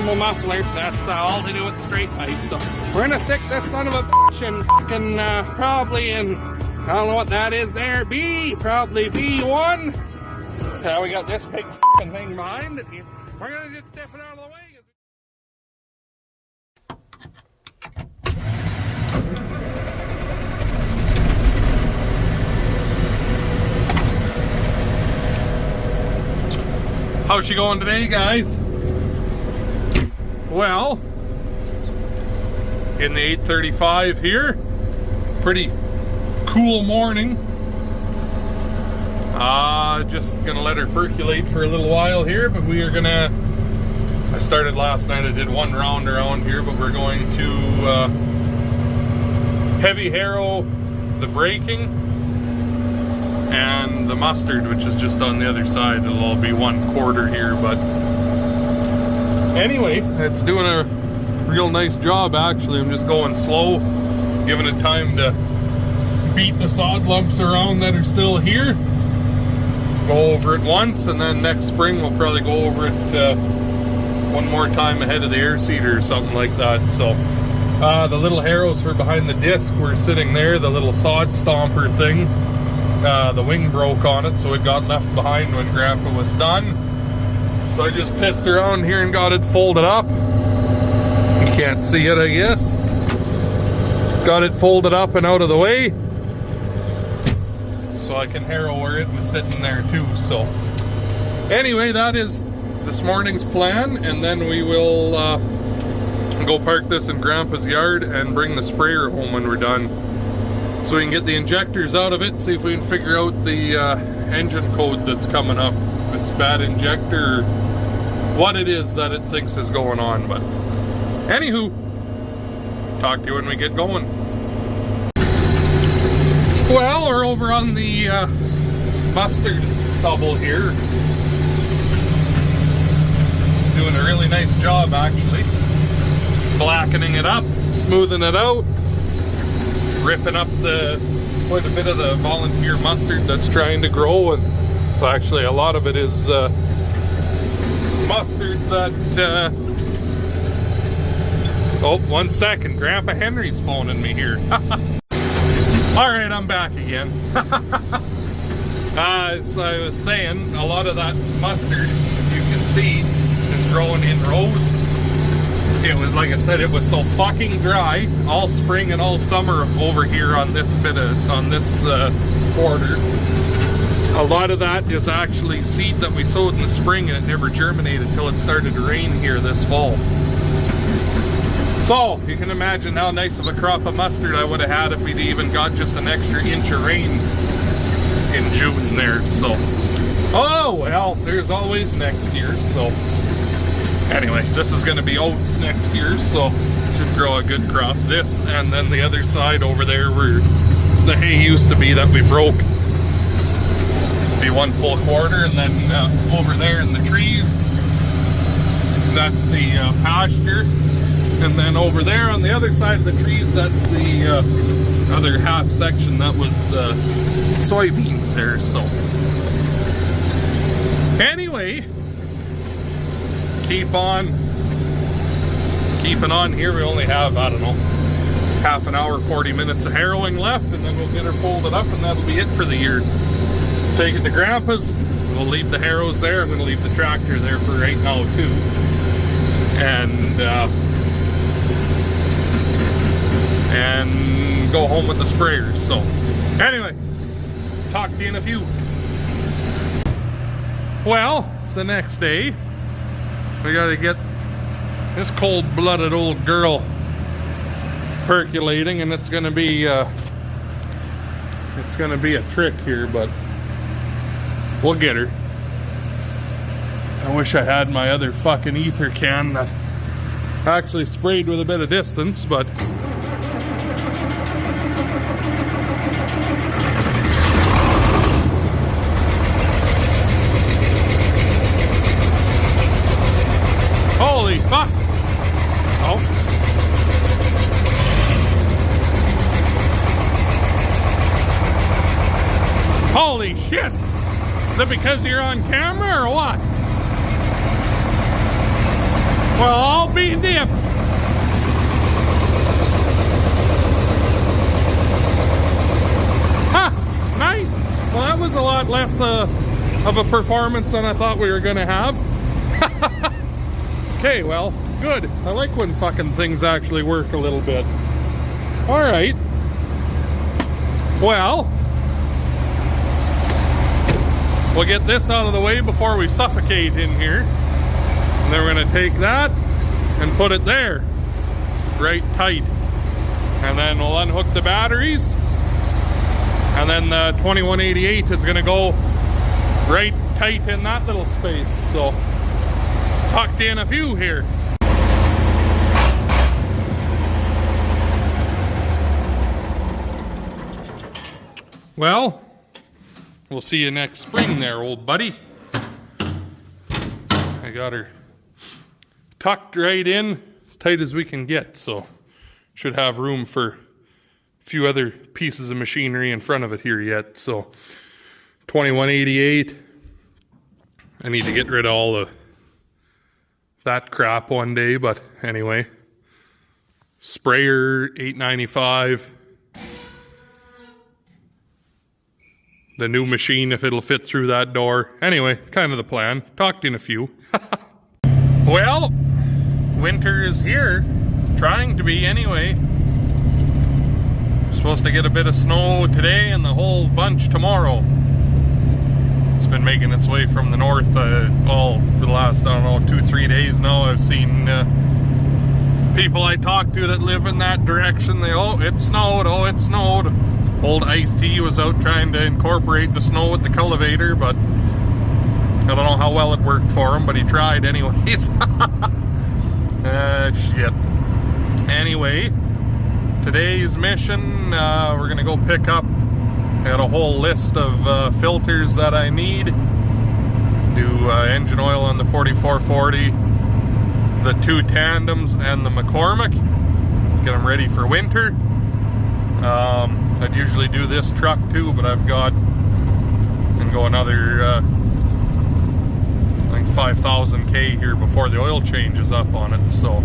normal muffler. That's all to do with the straight pipe. So we're gonna stick this son of a bitch in fucking probably in, I don't know what that is there, probably B1. We got this big fucking thing behind it. We're gonna just step it out of the way. How's she going today, guys? Well, in the 8:35 here, pretty cool morning. Just gonna let her percolate for a little while here, but we are gonna, I started last night, I did one round around here, but we're going to heavy harrow the braking and the mustard, which is just on the other side. It'll all be 1/4 here, but anyway, it's doing a real nice job actually. I'm just going slow, giving it time to beat the sod lumps around that are still here. Go over it once, and then next spring we'll probably go over it one more time ahead of the air seeder or something like that. So the little harrows for behind the disc were sitting there, the little sod stomper thing. The wing broke on it, so it got left behind when Grandpa was done. So I just pissed around here and got it folded up. You can't see it, I guess. Got it folded up and out of the way, so I can harrow where it was sitting there too. So anyway, that is this morning's plan, and then we will go park this in Grandpa's yard and bring the sprayer home when we're done, so we can get the injectors out of it, see if we can figure out the engine code that's coming up. If it's bad injector or what it is that it thinks is going on. But anywho, talk to you when we get going. Well, we're over on the mustard stubble here. Doing a really nice job actually. Blackening it up, smoothing it out, ripping up quite a bit of the volunteer mustard that's trying to grow. And well, actually a lot of it is mustard that oh, 1 second, Grandpa Henry's phoning me here. Alright, I'm back again. As I was saying, a lot of that mustard, if you can see, is growing in rows. It was, like I said, it was so fucking dry all spring and all summer over here on this quarter. A lot of that is actually seed that we sowed in the spring, and it never germinated until it started to rain here this fall. So you can imagine how nice of a crop of mustard I would have had if we'd even got just an extra inch of rain in June there. So, oh well, there's always next year. So anyway, this is going to be oats next year, so should grow a good crop. This, and then the other side over there where the hay used to be that we broke, be 1 full quarter. And then over there in the trees, that's the pasture. And then over there on the other side of the trees, that's the other half section that was soybeans there. So anyway, keeping on here. We only have, I don't know, half an hour, 40 minutes of harrowing left, and then we'll get her folded up, and that'll be it for the year. Take it to Grandpa's. We'll leave the harrows there. I'm going to leave the tractor there for right now too, and go home with the sprayers. So anyway, talk to you in a few. Well, it's the next day. We got to get this cold-blooded old girl percolating, and it's going to be a trick here, but we'll get her. I wish I had my other fucking ether can that actually sprayed with a bit of distance, but holy fuck! Oh. Holy shit! Is it because you're on camera or what? Well, I'll be damned. Ha! Nice! Well, that was a lot less of a performance than I thought we were gonna have. Okay, well, good. I like when fucking things actually work a little bit. Alright. Well, we'll get this out of the way before we suffocate in here. And then we're going to take that and put it there. Right tight. And then we'll unhook the batteries. And then the 2188 is going to go right tight in that little space. So, tucked in a few here. Well, we'll see you next spring there, old buddy. I got her tucked right in, as tight as we can get, so should have room for a few other pieces of machinery in front of it here yet. So 2188, I need to get rid of all that crap one day, but anyway. Sprayer 895. The new machine, if it'll fit through that door. Anyway, kind of the plan. Talked in a few. Well, winter is here. Trying to be anyway. Supposed to get a bit of snow today and the whole bunch tomorrow. It's been making its way from the north all for the last, I don't know, 2-3 days now. I've seen people I talk to that live in that direction. They, oh, it snowed, oh, it snowed. Old Ice-T was out trying to incorporate the snow with the cultivator, but I don't know how well it worked for him, but he tried anyways. Shit. Anyway, today's mission, we're gonna go pick up, I got a whole list of filters that I need. Do engine oil on the 4440, the 2 tandems and the McCormick. Get them ready for winter. I'd usually do this truck too, but I've got, and go another, I think 5,000 K here before the oil changes up on it, so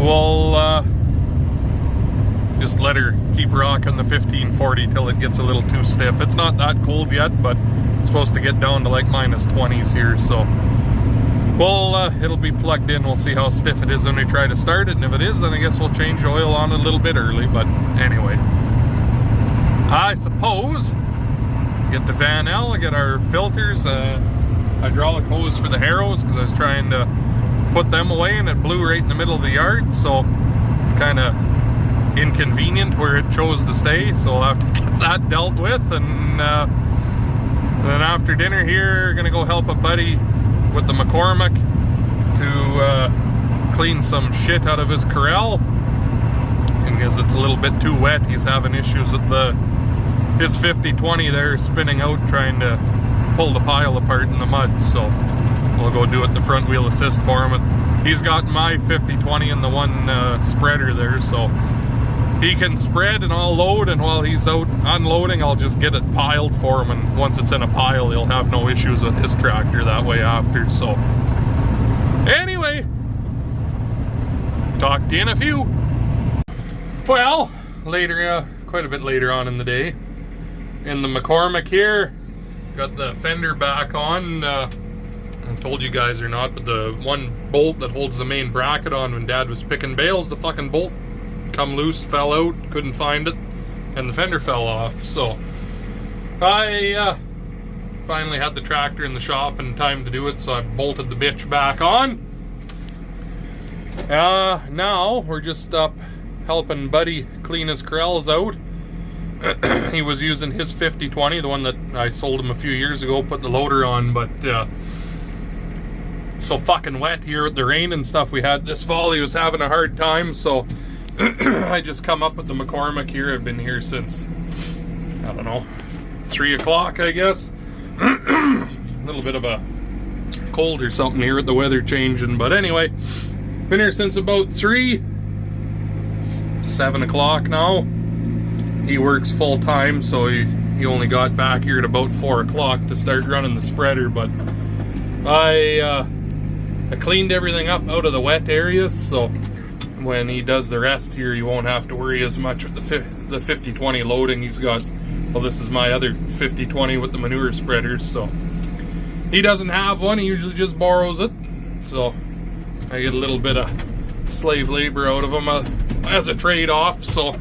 we'll just let her keep rocking the 1540 till it gets a little too stiff. It's not that cold yet, but it's supposed to get down to like -20s here, so well, it'll be plugged in. We'll see how stiff it is when we try to start it, and if it is, then I guess we'll change oil on it a little bit early, but anyway. I suppose, get the Van L, get our filters, hydraulic hose for the Harrows, because I was trying to put them away, and it blew right in the middle of the yard, so kind of inconvenient where it chose to stay, so I'll have to get that dealt with, and then after dinner here, gonna go help a buddy with the McCormick to clean some shit out of his corral, and because it's a little bit too wet, he's having issues with his 5020 there spinning out trying to pull the pile apart in the mud, so we'll go do it the front wheel assist for him. He's got my 5020 in the one spreader there, so he can spread and I'll load, and while he's out unloading, I'll just get it piled for him, and once it's in a pile, he'll have no issues with his tractor that way after. So anyway, talk to you in a few. Well, later, quite a bit later on in the day, in the McCormick here, got the fender back on. I told you guys or not, but the one bolt that holds the main bracket on when Dad was picking bales, the fucking bolt come loose, fell out, couldn't find it, and the fender fell off. So I finally had the tractor in the shop in time to do it, so I bolted the bitch back on. Now we're just up helping Buddy clean his corrals out. He was using his 5020, the one that I sold him a few years ago, put the loader on, but so fucking wet here with the rain and stuff we had this fall, he was having a hard time, so I just come up with the McCormick here. I've been here since, I don't know, 3 o'clock, I guess. A little bit of a cold or something here with the weather changing, but anyway, been here since about 7 o'clock now. He works full time, so he only got back here at about 4 o'clock to start running the spreader, but I I cleaned everything up out of the wet areas, so when he does the rest here, you won't have to worry as much with the 50-20 loading he's got. Well, this is my other 50-20 with the manure spreaders, so he doesn't have one. He usually just borrows it, so I get a little bit of slave labor out of him as a trade-off. So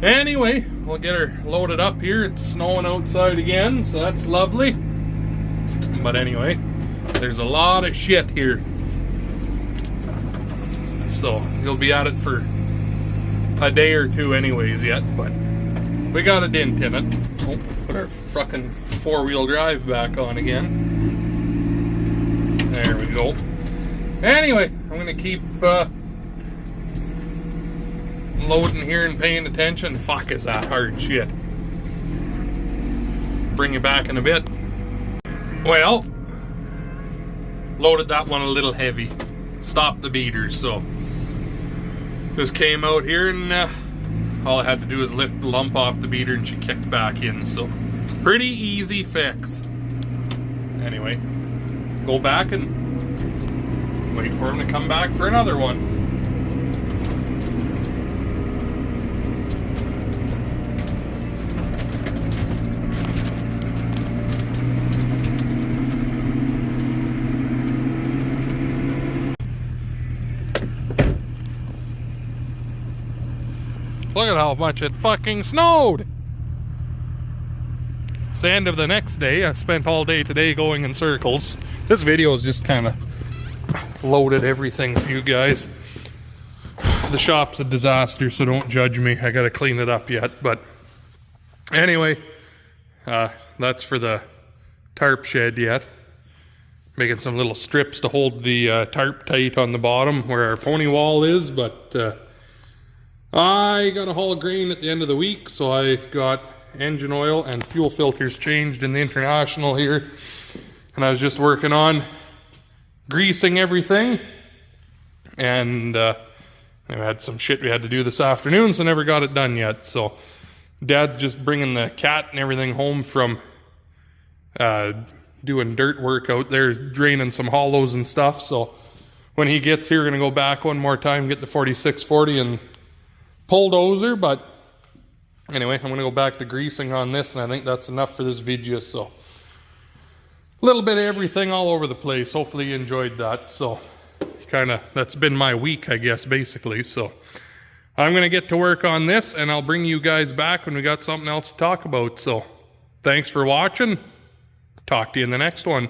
anyway, we'll get her loaded up here. It's snowing outside again, so that's lovely. But anyway, there's a lot of shit here, so you'll be at it for a day or two anyways yet, but we got a dent in it. Oh, put our fucking four-wheel drive back on again. There we go. Anyway, I'm gonna keep loading here and paying attention. Fuck, is that hard shit. Bring you back in a bit. Well, loaded that one a little heavy. Stopped the beaters, so just came out here and all I had to do was lift the lump off the beater and she kicked back in, so pretty easy fix. Anyway, go back and wait for him to come back for another one. Look at how much it fucking snowed! It's the end of the next day. I spent all day today going in circles. This video is just kind of loaded everything for you guys. The shop's a disaster, so don't judge me. I gotta clean it up yet, but anyway, that's for the tarp shed yet. Making some little strips to hold the tarp tight on the bottom where our pony wall is, but I got a haul of grain at the end of the week, so I got engine oil and fuel filters changed in the International here, and I was just working on greasing everything, and I had some shit we had to do this afternoon, so never got it done yet. So Dad's just bringing the cat and everything home from doing dirt work out there, draining some hollows and stuff, so when he gets here, we're gonna go back one more time, get the 4640 and bulldozer. But anyway, I'm gonna go back to greasing on this, and I think that's enough for this video. So a little bit of everything all over the place. Hopefully you enjoyed that. So that's been my week, I guess, basically. So I'm gonna get to work on this, and I'll bring you guys back when we got something else to talk about. So thanks for watching. Talk to you in the next one.